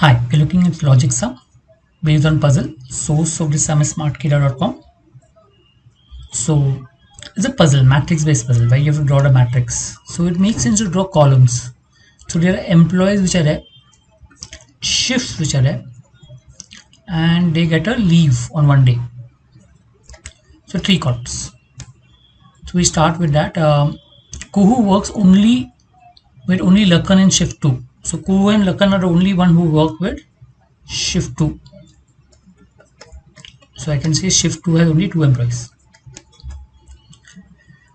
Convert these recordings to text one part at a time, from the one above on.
Hi, we're looking at logic sum based on puzzle. Source of this sum is smartkida.com. So it's a puzzle, matrix based puzzle where you have to draw the matrix. So it makes sense to draw columns. So there are employees which are there, shifts which are there, and they get a leave on one day. So 3 columns. So we start with that. Kuhu works only with Lakan in shift 2. So Kuhu and Lakan are the only one who work with shift 2. So I can say shift 2 has only 2 employees.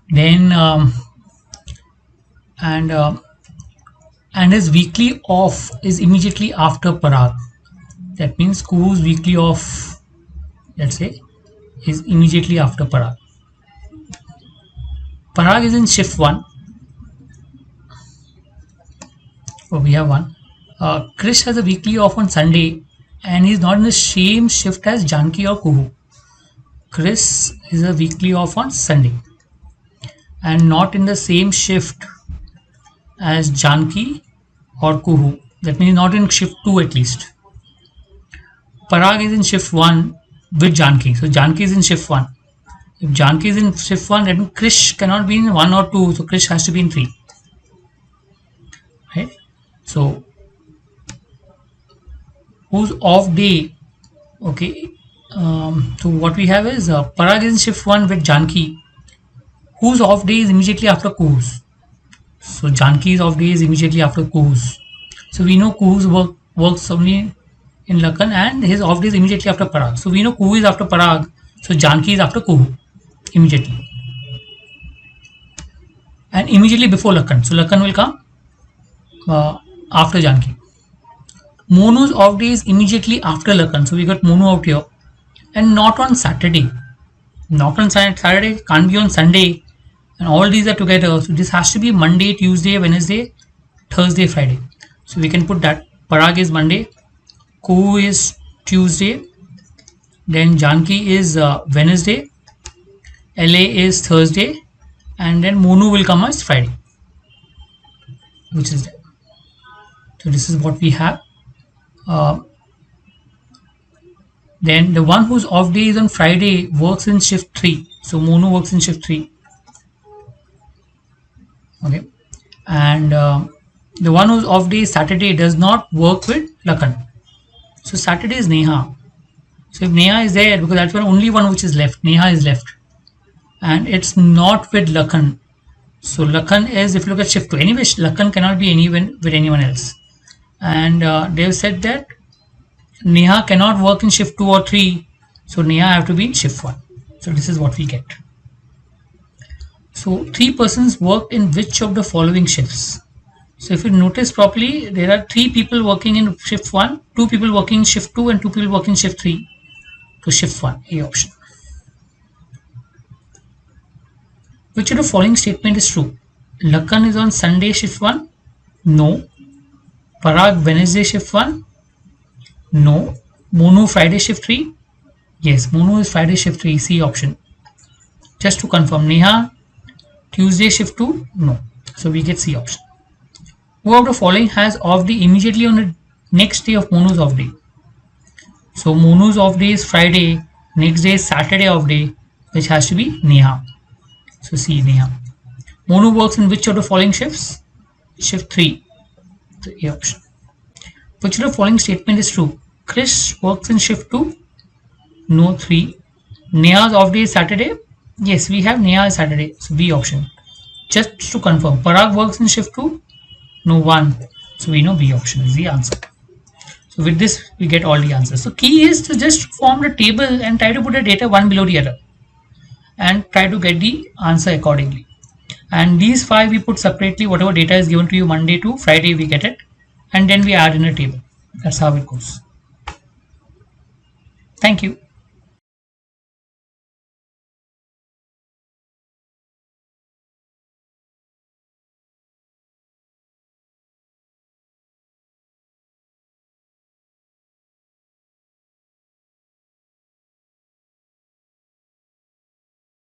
Then and his weekly off is immediately after Parag. That means Kuhu's weekly off, let's say, is immediately after Parag. Parag is in shift 1. Oh, we have one. Krish has a weekly off on Sunday and he's not in the same shift as Janki or Kuhu. Chris is a weekly off on Sunday and not in the same shift as Janki or Kuhu. That means not in shift 2 at least. Parag is in shift 1 with Janki. So Janki is in shift 1. If Janki is in shift 1, then Krish cannot be in 1 or 2. So Krish has to be in 3. Right? So whose off day? Okay. So what we have is Parag is in shift 1 with Janki. Whose off day is immediately after Kuhu's? So Janki's off day is immediately after Kuhu's. So we know Kuhu's works only in Lakan and his off day is immediately after Parag. So we know Kuhu is after Parag. So Janki is after Kuhu immediately. And immediately before Lakan. So Lakan will come after Janki. Monu's off day is immediately after Lakan. So we got Monu out here. And not on Saturday. Not on Saturday, can't be on Sunday. And all these are together. So this has to be Monday, Tuesday, Wednesday, Thursday, Friday. So we can put that. Parag is Monday. Kuhu is Tuesday. Then Janki is Wednesday. LA is Thursday. And then Monu will come as Friday. Which is there. So this is what we have. Then the one whose off day is on Friday works in shift 3. So Monu works in shift 3. Okay. And the one whose off day is Saturday does not work with Lakan. So Saturday is Neha. So if Neha is there, because that's the only one which is left, Neha is left. And it's not with Lakan. So Lakan is, if you look at shift 2, anyway, Lakan cannot be anyone with anyone else. And they've said that Neha cannot work in shift 2 or 3. So Neha have to be in shift 1. So this is what we get. So 3 persons work in which of the following shifts? So if you notice properly, there are 3 people working in shift 1, 2 people working in shift 2 and 2 people working in shift 3. So shift 1, A option. Which of the following statement is true? Lakan is on Sunday shift 1? No. Parag Wednesday shift 1? No. Monu Friday shift 3? Yes, Monu is Friday shift 3, C option. Just to confirm, Neha Tuesday shift 2? No. So we get C option. Who of the following has off day immediately on the next day of Monu's off day? So Monu's off day is Friday, next day is Saturday off day, which has to be Neha. So C, Neha. Monu works in which of the following shifts? Shift 3. So A option. Which of the following statement is true? Chris works in shift 2? No, 3. Neha's off day is Saturday? Yes, we have Neha is Saturday. So B option. Just to confirm, Parag works in shift 2? No, 1. So we know B option is the answer. So with this, we get all the answers. So key is to just form the table and try to put the data one below the other. And try to get the answer accordingly. And these 5 we put separately, whatever data is given to you Monday to Friday, we get it. And then we add in a table. That's how it goes. Thank you.